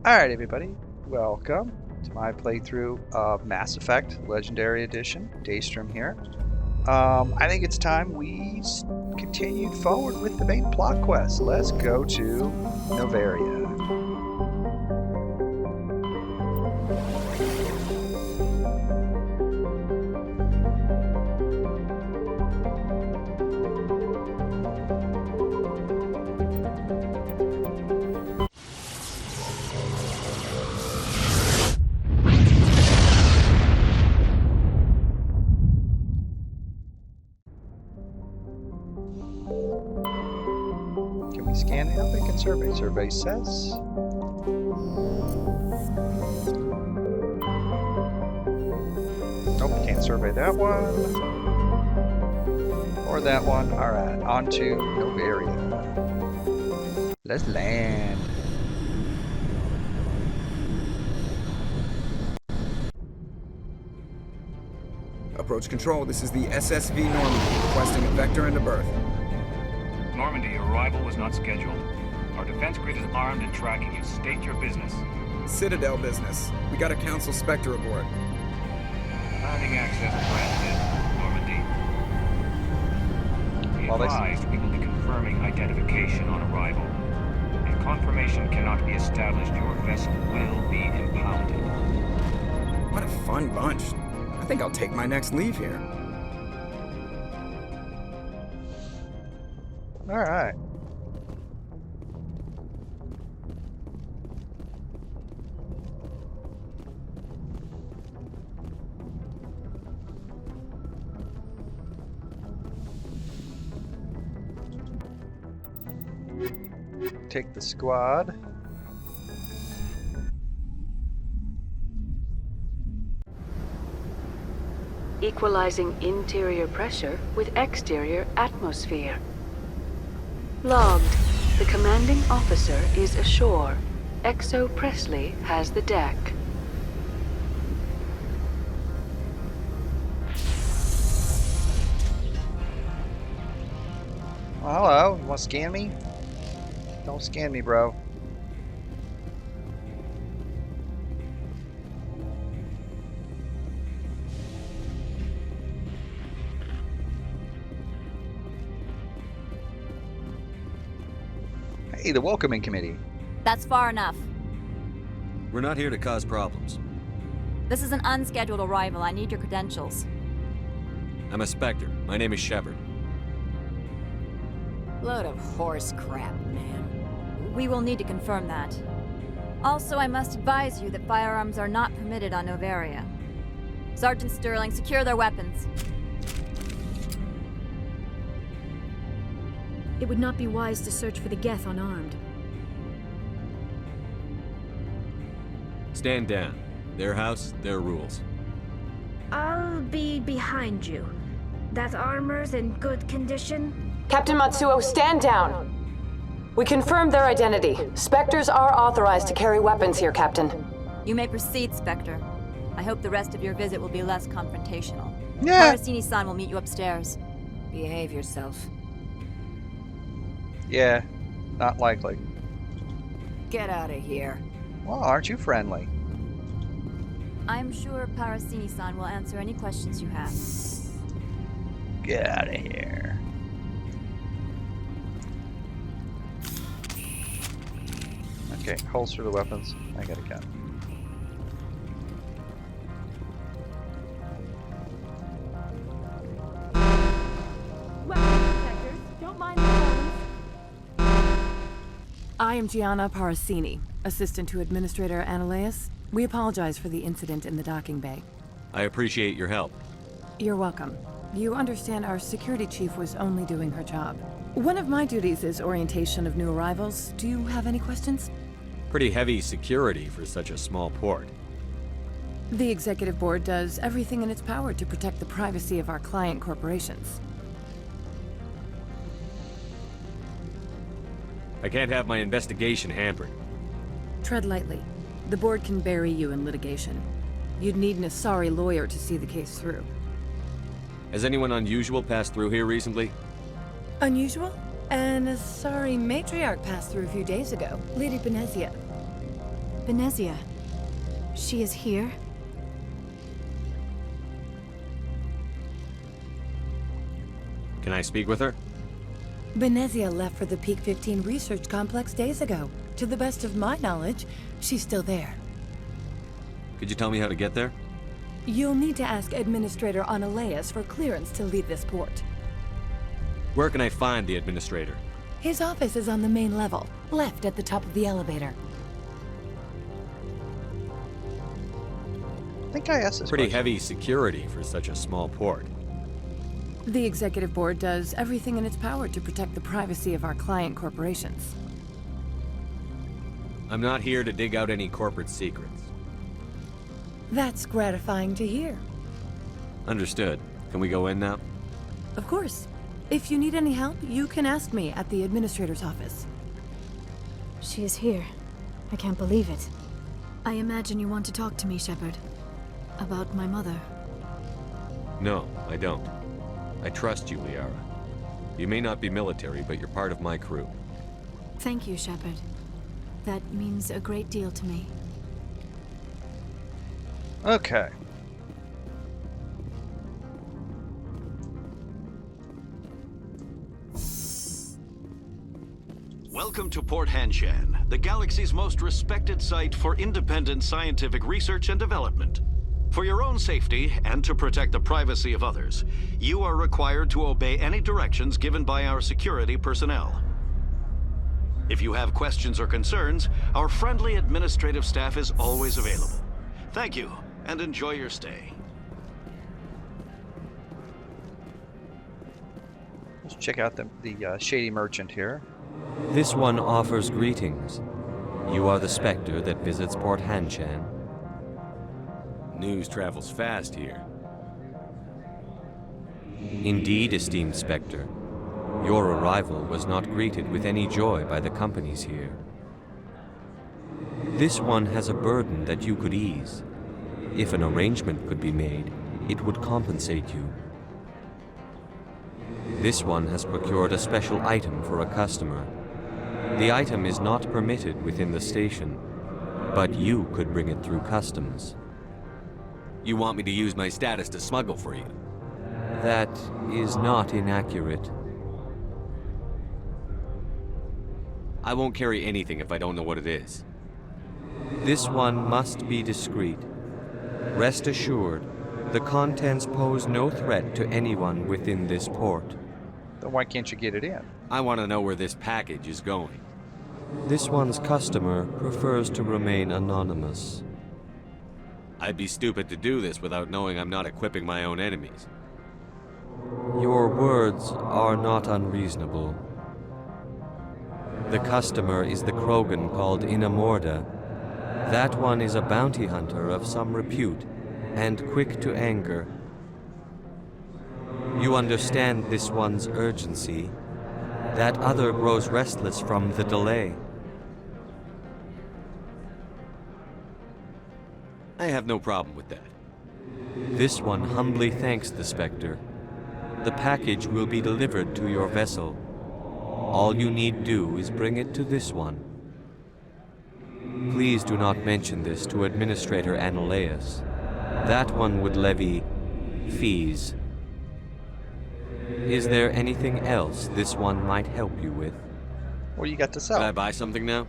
Alright everybody, welcome to my playthrough of Mass Effect Legendary Edition. Daystrom here. I think it's time we continue forward with the main plot quest. Let's go to Noveria. Can we scan the applicant survey? Survey says. Nope, can't survey that one. Or that one. Alright, on to Noveria. Let's land. Approach control, this is the SSV Normandy, requesting a vector and a berth. Normandy, your arrival was not scheduled. Our defense grid is armed and tracking you. State your business. Citadel business. We got a Council Spectre aboard. Landing access granted, Normandy. Be advised, we will be confirming identification on arrival. If confirmation cannot be established, your vessel will be impounded. What a fun bunch. I think I'll take my next leave here. Alright. Take the squad. Equalizing interior pressure with exterior atmosphere. Logged. The commanding officer is ashore. Exo Presley has the deck. Oh, hello, you want to scan me? Don't scan me, bro. Hey, the welcoming committee. That's far enough. We're not here to cause problems. This is an unscheduled arrival. I need your credentials. I'm a Spectre. My name is Shepard. Load of horse crap, man. We will need to confirm that. Also, I must advise you that firearms are not permitted on Noveria. Sergeant Sterling, secure their weapons. It would not be wise to search for the Geth unarmed. Stand down. Their house, their rules. I'll be behind you. That armor's in good condition? Captain Matsuo, stand down! We confirmed their identity. Spectres are authorized to carry weapons here, Captain. You may proceed, Spectre. I hope the rest of your visit will be less confrontational. Yeah. Parasini-san will meet you upstairs. Behave yourself. Yeah, not likely. Get out of here. Well, aren't you friendly? I'm sure Parasini-san will answer any questions you have. Get out of here. Okay, holster the weapons. I got a gun. I am Gianna Parasini, assistant to Administrator Ananias. We apologize for the incident in the docking bay. I appreciate your help. You're welcome. You understand our security chief was only doing her job. One of my duties is orientation of new arrivals. Do you have any questions? Pretty heavy security for such a small port. The executive board does everything in its power to protect the privacy of our client corporations. I can't have my investigation hampered. Tread lightly. The board can bury you in litigation. You'd need an Asari lawyer to see the case through. Has anyone unusual passed through here recently? Unusual? An Asari matriarch passed through a few days ago, Lady Benezia. Benezia. She is here? Can I speak with her? Benezia left for the Peak 15 research complex days ago. To the best of my knowledge, she's still there. Could you tell me how to get there? You'll need to ask Administrator Analeas for clearance to leave this port. Where can I find the administrator? His office is on the main level, left at the top of the elevator. I think I asked this Pretty question. heavy security for such a small port. The Executive Board does everything in its power to protect the privacy of our client corporations. I'm not here to dig out any corporate secrets. That's gratifying to hear. Understood. Can we go in now? Of course. If you need any help, you can ask me at the Administrator's office. She is here. I can't believe it. I imagine you want to talk to me, Shepard. About my mother. No, I don't. I trust you, Liara. You may not be military, but you're part of my crew. Thank you, Shepard. That means a great deal to me. Okay. Welcome to Port Hanshan, the galaxy's most respected site for independent scientific research and development. For your own safety, and to protect the privacy of others, you are required to obey any directions given by our security personnel. If you have questions or concerns, our friendly administrative staff is always available. Thank you, and enjoy your stay. Let's check out the shady merchant here. This one offers greetings. You are the Spectre that visits Port Hanshan. News travels fast here. Indeed, esteemed Spectre. Your arrival was not greeted with any joy by the companies here. This one has a burden that you could ease. If an arrangement could be made, it would compensate you. This one has procured a special item for a customer. The item is not permitted within the station, but you could bring it through customs. You want me to use my status to smuggle for you? That is not inaccurate. I won't carry anything if I don't know what it is. This one must be discreet. Rest assured, the contents pose no threat to anyone within this port. Then why can't you get it in? I want to know where this package is going. This one's customer prefers to remain anonymous. I'd be stupid to do this without knowing I'm not equipping my own enemies. Your words are not unreasonable. The customer is the Krogan called Inamorda. That one is a bounty hunter of some repute, and quick to anger. You understand this one's urgency. That other grows restless from the delay. I have no problem with that. This one humbly thanks the Spectre. The package will be delivered to your vessel. All you need do is bring it to this one. Please do not mention this to Administrator Analeas. That one would levy fees. Is there anything else this one might help you with? What do you got to sell? Can I buy something now?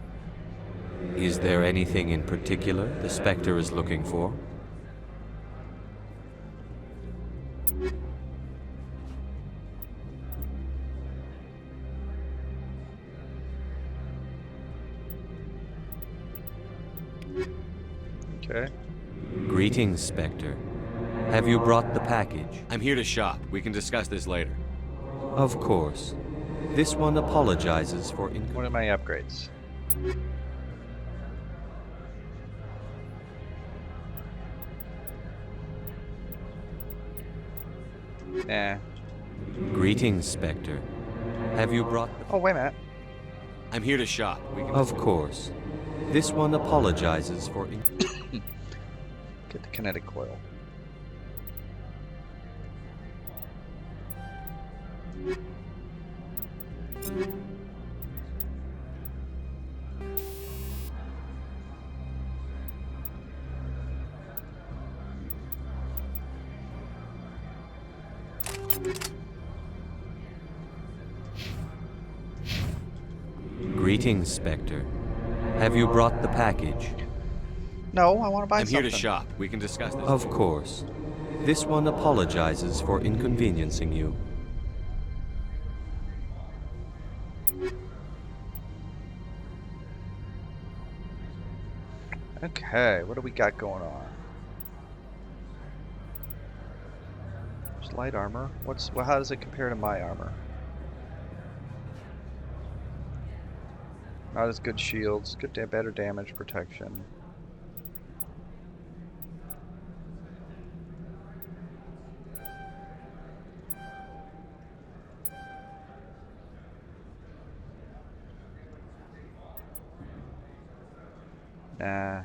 Is there anything in particular the Spectre is looking for? Okay. Greetings, Spectre. Have you brought the package? I'm here to shop. We can discuss this later. Of course. This one apologizes for What are my upgrades? Nah. Greetings, Spectre. Have you brought the... Oh, wait a minute. I'm here to shop. We can... Of course. This one apologizes for... Get the kinetic coil. Greetings, Spectre. Have you brought the package? No, I want to buy I'm something. here to shop. We can discuss this. Of course. This one apologizes for inconveniencing you. Okay, what do we got going on? There's light armor. Well, how does it compare to my armor? Not as good shields, better damage protection. Nah.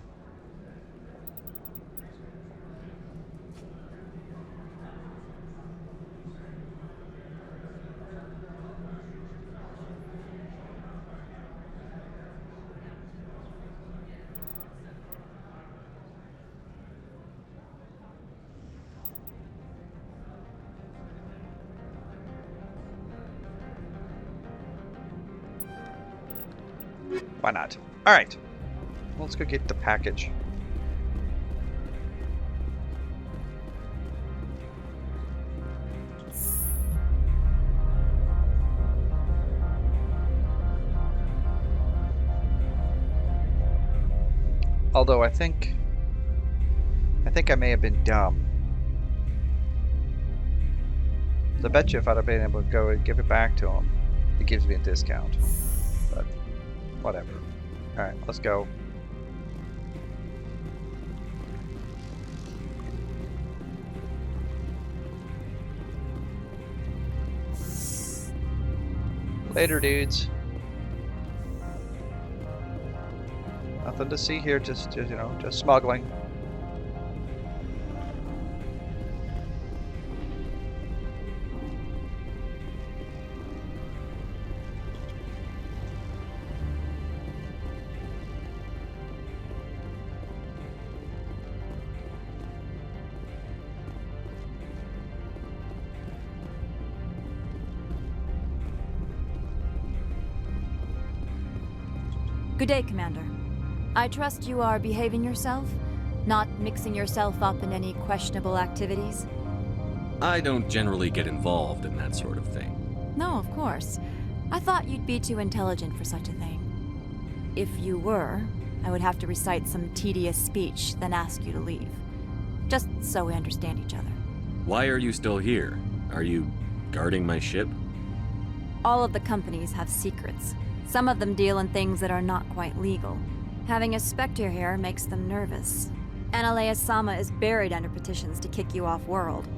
Why not? Alright. Let's go get the package. Although I think I may have been dumb. I bet you if I'd have been able to go and give it back to him, it gives me a discount. But whatever. Alright, let's go. Later, dudes. Nothing to see here, just you know, just smuggling. Good day, Commander. I trust you are behaving yourself? Not mixing yourself up in any questionable activities? I don't generally get involved in that sort of thing. No, of course. I thought you'd be too intelligent for such a thing. If you were, I would have to recite some tedious speech, then ask you to leave. Just so we understand each other. Why are you still here? Are you guarding my ship? All of the companies have secrets. Some of them deal in things that are not quite legal. Having a Spectre here makes them nervous. Analea-sama is buried under petitions to kick you off-world.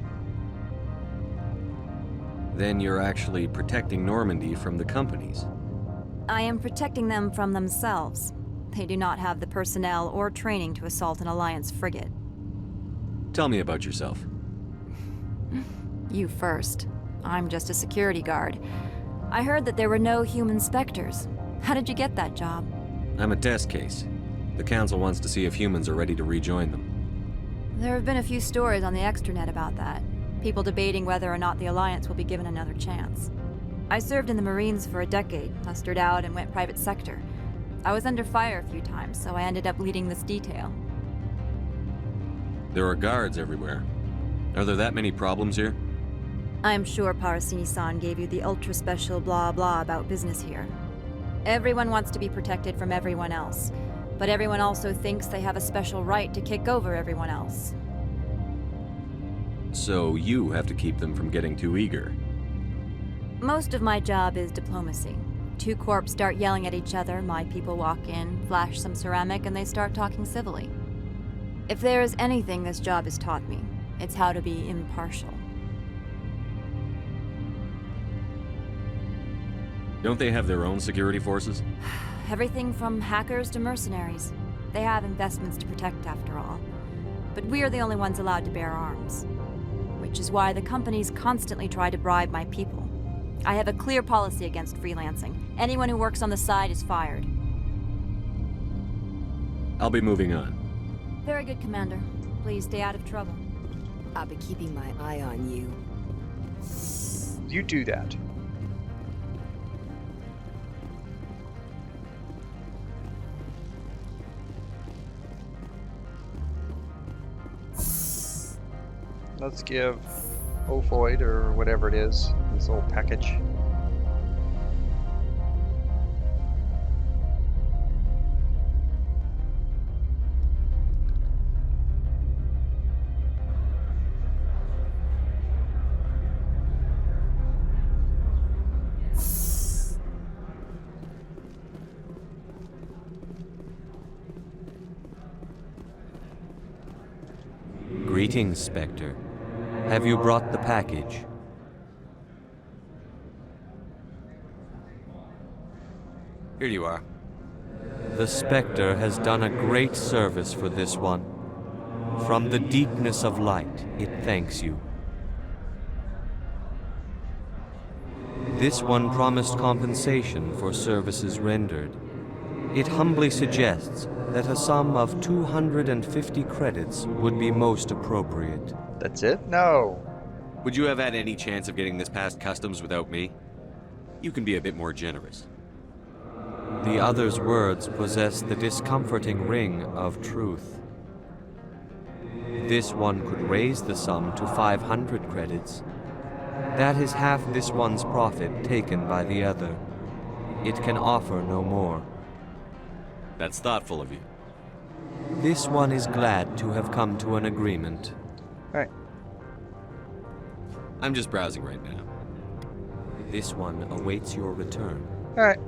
Then you're actually protecting Normandy from the companies. I am protecting them from themselves. They do not have the personnel or training to assault an Alliance frigate. Tell me about yourself. You first. I'm just a security guard. I heard that there were no human Spectres. How did you get that job? I'm a test case. The Council wants to see if humans are ready to rejoin them. There have been a few stories on the extranet about that. People debating whether or not the Alliance will be given another chance. I served in the Marines for a decade, mustered out and went private sector. I was under fire a few times, so I ended up leading this detail. There are guards everywhere. Are there that many problems here? I am sure Parasini-san gave you the ultra-special blah-blah about business here. Everyone wants to be protected from everyone else, but everyone also thinks they have a special right to kick over everyone else. So you have to keep them from getting too eager. Most of my job is diplomacy. Two corps start yelling at each other, my people walk in, flash some ceramic, and they start talking civilly. If there is anything this job has taught me, it's how to be impartial. Don't they have their own security forces? Everything from hackers to mercenaries. They have investments to protect, after all. But we are the only ones allowed to bear arms. Which is why the companies constantly try to bribe my people. I have a clear policy against freelancing. Anyone who works on the side is fired. I'll be moving on. Very good, Commander. Please stay out of trouble. I'll be keeping my eye on you. You do that. Let's give Ophoid, or whatever it is, this little package. Greetings, Spectre. Have you brought the package? Here you are. The Spectre has done a great service for this one. From the deepness of light, it thanks you. This one promised compensation for services rendered. It humbly suggests that a sum of 250 credits would be most appropriate. That's it? No. Would you have had any chance of getting this past customs without me? You can be a bit more generous. The other's words possess the discomforting ring of truth. This one could raise the sum to 500 credits. That is half this one's profit taken by the other. It can offer no more. That's thoughtful of you. This one is glad to have come to an agreement. Alright. I'm just browsing right now. This one awaits your return. Alright.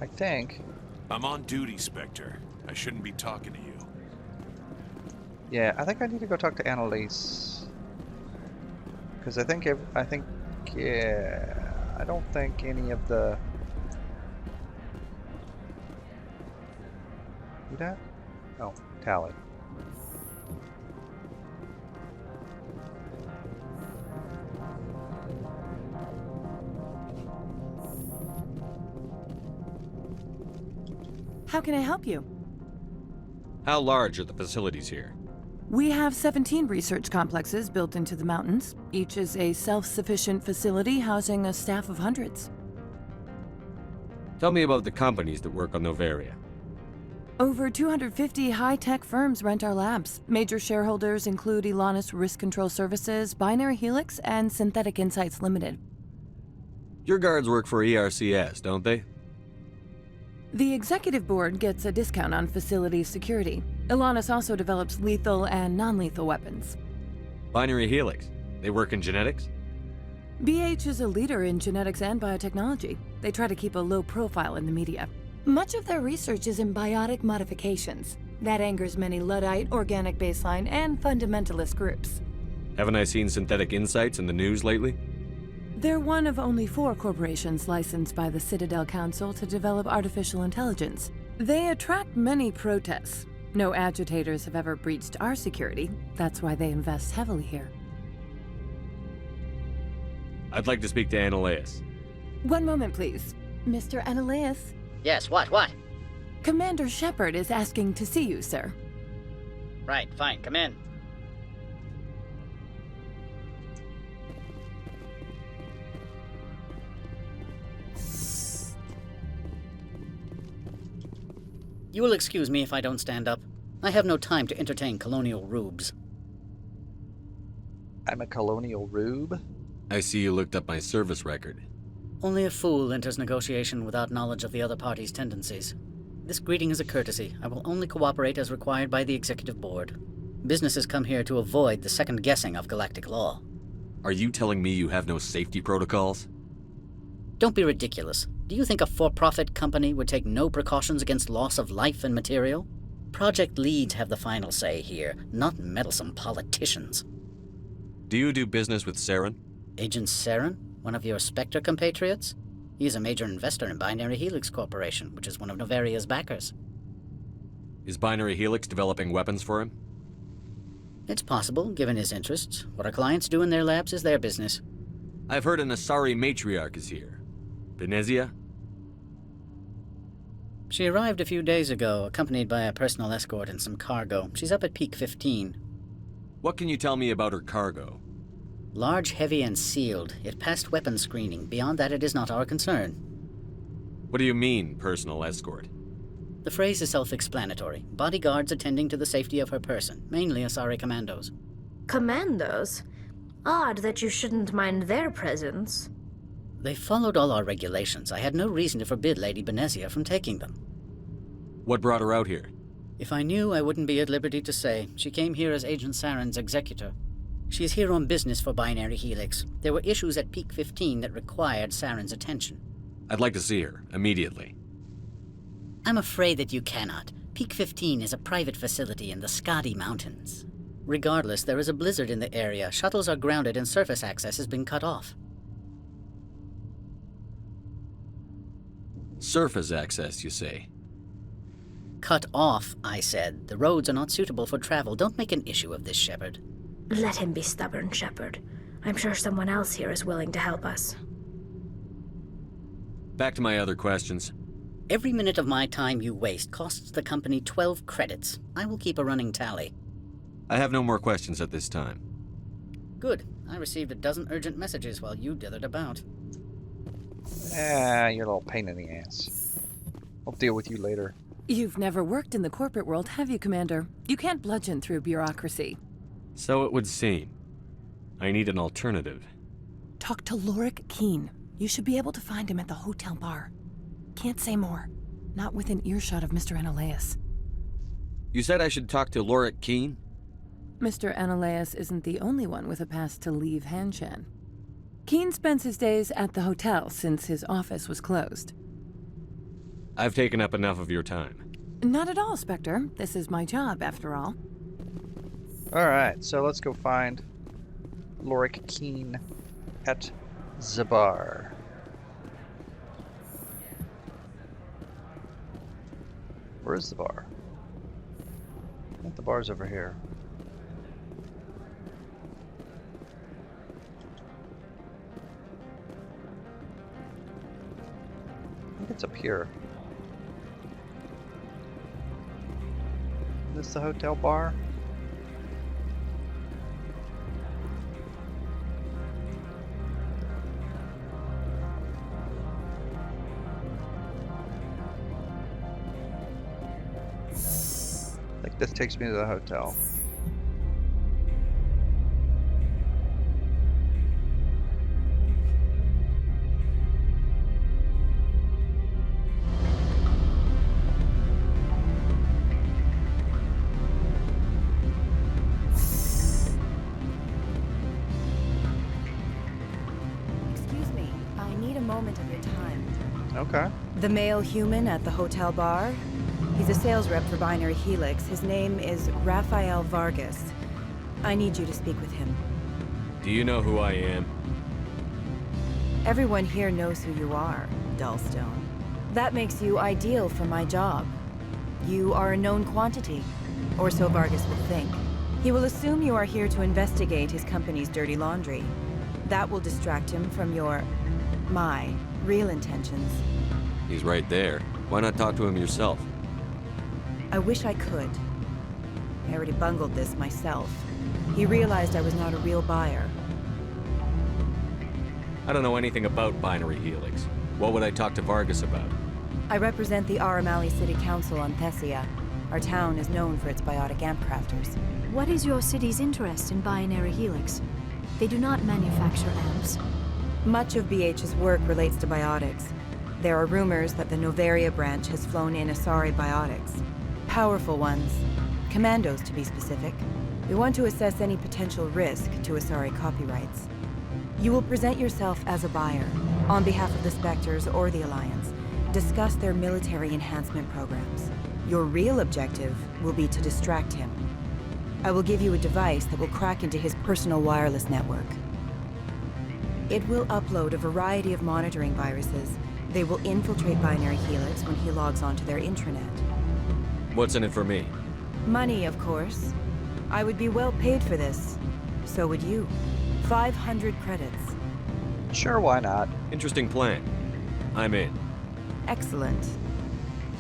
I think. I'm on duty, Spectre. I shouldn't be talking to you. Yeah, I think I need to go talk to Annalise. Because I think, yeah, I don't think any of the... Who that? Oh, Tally. How can I help you? How large are the facilities here? We have 17 research complexes built into the mountains. Each is a self-sufficient facility housing a staff of hundreds. Tell me about the companies that work on Noveria. Over 250 high-tech firms rent our labs. Major shareholders include Elanus Risk Control Services, Binary Helix, and Synthetic Insights Limited. Your guards work for ERCS, don't they? The executive board gets a discount on facility security. Elanus also develops lethal and non-lethal weapons. Binary Helix. They work in genetics? BH is a leader in genetics and biotechnology. They try to keep a low profile in the media. Much of their research is in biotic modifications. That angers many Luddite, organic baseline, and fundamentalist groups. Haven't I seen Synthetic Insights in the news lately? They're one of only 4 corporations licensed by the Citadel Council to develop artificial intelligence. They attract many protests. No agitators have ever breached our security. That's why they invest heavily here. I'd like to speak to Annalise. One moment, please. Mr. Annalise? Yes, what? Commander Shepard is asking to see you, sir. Right, fine, come in. You will excuse me if I don't stand up. I have no time to entertain colonial rubes. I'm a colonial rube? I see you looked up my service record. Only a fool enters negotiation without knowledge of the other party's tendencies. This greeting is a courtesy. I will only cooperate as required by the executive board. Businesses come here to avoid the second guessing of galactic law. Are you telling me you have no safety protocols? Don't be ridiculous. Do you think a for-profit company would take no precautions against loss of life and material? Project leads have the final say here, not meddlesome politicians. Do you do business with Saren? Agent Saren? One of your Spectre compatriots? He is a major investor in Binary Helix Corporation, which is one of Noveria's backers. Is Binary Helix developing weapons for him? It's possible, given his interests. What our clients do in their labs is their business. I've heard an Asari matriarch is here. Venezia? She arrived a few days ago, accompanied by a personal escort and some cargo. She's up at Peak 15. What can you tell me about her cargo? Large, heavy, and sealed. It passed weapons screening. Beyond that, it is not our concern. What do you mean, personal escort? The phrase is self-explanatory. Bodyguards attending to the safety of her person, mainly Asari commandos. Commandos? Odd that you shouldn't mind their presence. They followed all our regulations. I had no reason to forbid Lady Benezia from taking them. What brought her out here? If I knew, I wouldn't be at liberty to say. She came here as Agent Saren's executor. She is here on business for Binary Helix. There were issues at Peak 15 that required Saren's attention. I'd like to see her, immediately. I'm afraid that you cannot. Peak 15 is a private facility in the Skadi Mountains. Regardless, there is a blizzard in the area. Shuttles are grounded and surface access has been cut off. Surface access, you say? Cut off, I said. The roads are not suitable for travel. Don't make an issue of this, Shepard. Let him be stubborn, Shepard. I'm sure someone else here is willing to help us. Back to my other questions. Every minute of my time you waste costs the company 12 credits. I will keep a running tally. I have no more questions at this time. Good. I received a dozen urgent messages while you dithered about. You're a little pain in the ass. I'll deal with you later. You've never worked in the corporate world, have you, Commander? You can't bludgeon through bureaucracy. So it would seem. I need an alternative. Talk to Lorik Keene. You should be able to find him at the hotel bar. Can't say more. Not within earshot of Mr. Analaeus. You said I should talk to Lorik Keene? Mr. Analaeus isn't the only one with a pass to leave Hanshan. Keene spends his days at the hotel since his office was closed. I've taken up enough of your time. Not at all, Spectre. This is my job, after all. Alright, so let's go find Lorik Keene at the bar. Where is the bar? I think the bar's over here. I think it's up here. Is this the hotel bar? I think this takes me to the hotel. Excuse me, I need a moment of your time. Okay. The male human at the hotel bar? He's a sales rep for Binary Helix. His name is Rafael Vargas. I need you to speak with him. Do you know who I am? Everyone here knows who you are, Dullstone. That makes you ideal for my job. You are a known quantity, or so Vargas will think. He will assume you are here to investigate his company's dirty laundry. That will distract him from my real intentions. He's right there. Why not talk to him yourself? I wish I could. I already bungled this myself. He realized I was not a real buyer. I don't know anything about Binary Helix. What would I talk to Vargas about? I represent the Aramali City Council on Thessia. Our town is known for its biotic amp crafters. What is your city's interest in Binary Helix? They do not manufacture amps. Much of BH's work relates to biotics. There are rumors that the Noveria branch has flown in Asari biotics. Powerful ones. Commandos, to be specific. We want to assess any potential risk to Asari copyrights. You will present yourself as a buyer, on behalf of the Spectres or the Alliance. Discuss their military enhancement programs. Your real objective will be to distract him. I will give you a device that will crack into his personal wireless network. It will upload a variety of monitoring viruses. They will infiltrate Binary Helix when he logs onto their intranet. What's in it for me? Money, of course. I would be well paid for this. So would you. 500 credits. Sure, why not? Interesting plan. I'm in. Excellent.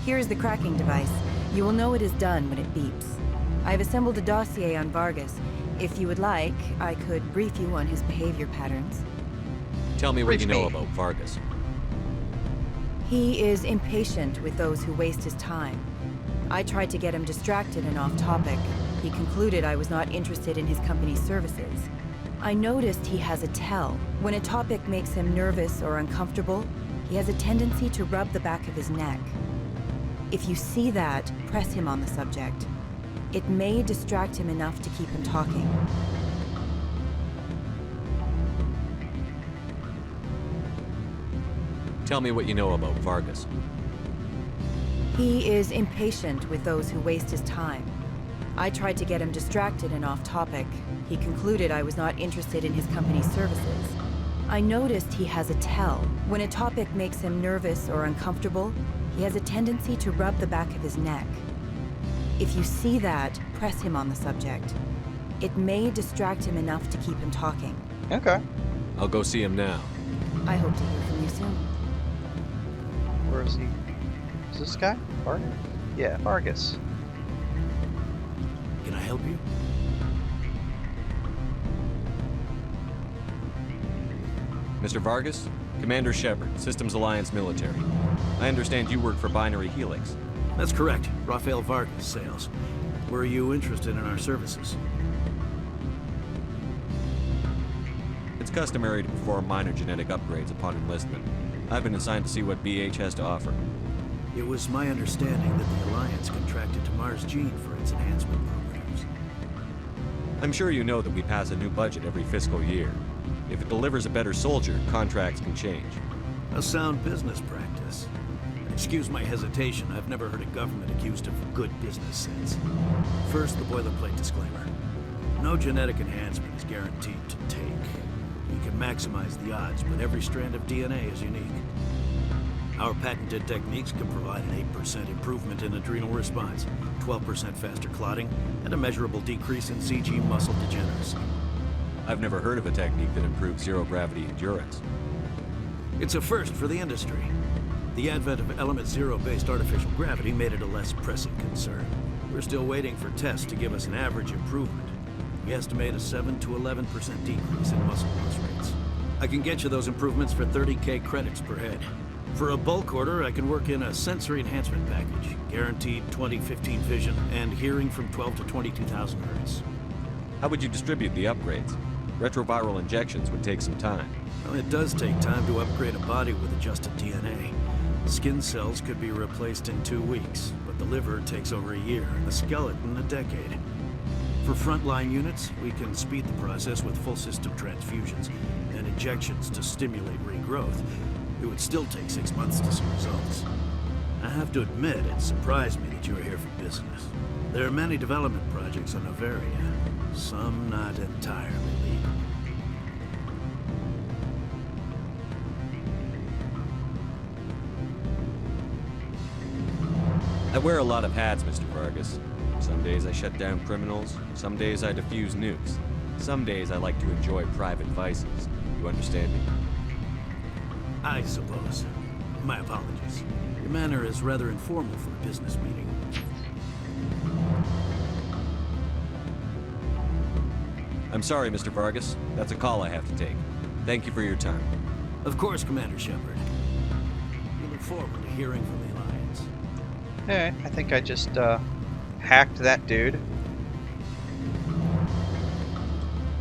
Here is the cracking device. You will know it is done when it beeps. I have assembled a dossier on Vargas. If you would like, I could brief you on his behavior patterns. Tell me what you know about Vargas. He is impatient with those who waste his time. I tried to get him distracted and off topic. He concluded I was not interested in his company's services. I noticed he has a tell. When a topic makes him nervous or uncomfortable, he has a tendency to rub the back of his neck. If you see that, press him on the subject. It may distract him enough to keep him talking. Tell me what you know about Vargas. He is impatient with those who waste his time. I tried to get him distracted and off topic. He concluded I was not interested in his company's services. I noticed he has a tell. When a topic makes him nervous or uncomfortable, he has a tendency to rub the back of his neck. If you see that, press him on the subject. It may distract him enough to keep him talking. Okay. I'll go see him now. I hope to hear from you soon. Where is he? Is this guy? Vargas? Yeah, Vargas. Can I help you? Mr. Vargas? Commander Shepard, Systems Alliance Military. I understand you work for Binary Helix. That's correct. Rafael Vargas, sales. Were you interested in our services? It's customary to perform minor genetic upgrades upon enlistment. I've been assigned to see what BH has to offer. It was my understanding that the Alliance contracted to Mars Gene for its enhancement programs. I'm sure you know that we pass a new budget every fiscal year. If it delivers a better soldier, contracts can change. A sound business practice. Excuse my hesitation, I've never heard a government accused of good business sense. First, the boilerplate disclaimer. No genetic enhancement is guaranteed to take. You can maximize the odds, but every strand of DNA is unique. Our patented techniques can provide an 8% improvement in adrenal response, 12% faster clotting, and a measurable decrease in CG muscle degeneracy. I've never heard of a technique that improves zero-gravity endurance. It's a first for the industry. The advent of element zero-based artificial gravity made it a less pressing concern. We're still waiting for tests to give us an average improvement. We estimate a 7 to 11% decrease in muscle loss rates. I can get you those improvements for 30K credits per head. For a bulk order, I can work in a sensory enhancement package, guaranteed 20/15 vision, and hearing from 12 to 22,000 hertz. How would you distribute the upgrades? Retroviral injections would take some time. Well, it does take time to upgrade a body with adjusted DNA. Skin cells could be replaced in 2 weeks, but the liver takes over a year, and the skeleton a decade. For frontline units, we can speed the process with full system transfusions and injections to stimulate regrowth. It would still take 6 months to see results. I have to admit, it surprised me that you were here for business. There are many development projects on Noveria, some not entirely legal. I wear a lot of hats, Mr. Vargas. Some days I shut down criminals, some days I defuse nukes. Some days I like to enjoy private vices. You understand me? I suppose. My apologies. Your manner is rather informal for a business meeting. I'm sorry, Mr. Vargas. That's a call I have to take. Thank you for your time. Of course, Commander Shepard. We look forward to hearing from the Alliance. Alright, I think I just hacked that dude.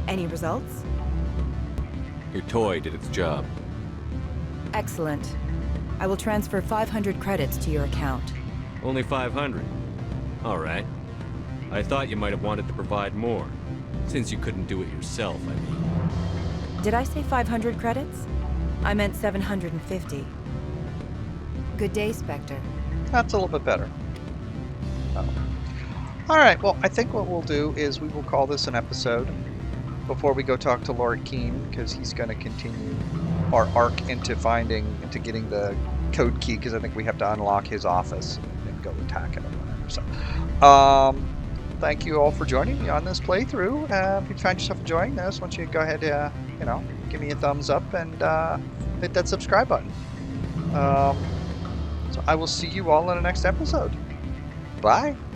Any results? Your toy did its job. Excellent. I will transfer 500 credits to your account. Only 500. All right. I thought you might have wanted to provide more. Since you couldn't do it yourself, I mean. Did I say 500 credits? I meant 750. Good day, Spectre. That's a little bit better. Oh. Alright, well, I think what we'll do is we will call this an episode before we go talk to Lord Keene, because he's going to continue our arc into getting the code key, because I think we have to unlock his office and go attack it or whatever. So, thank you all for joining me on this playthrough. If you find yourself enjoying this, why don't you go ahead, give me a thumbs up and hit that subscribe button. So I will see you all in the next episode. Bye.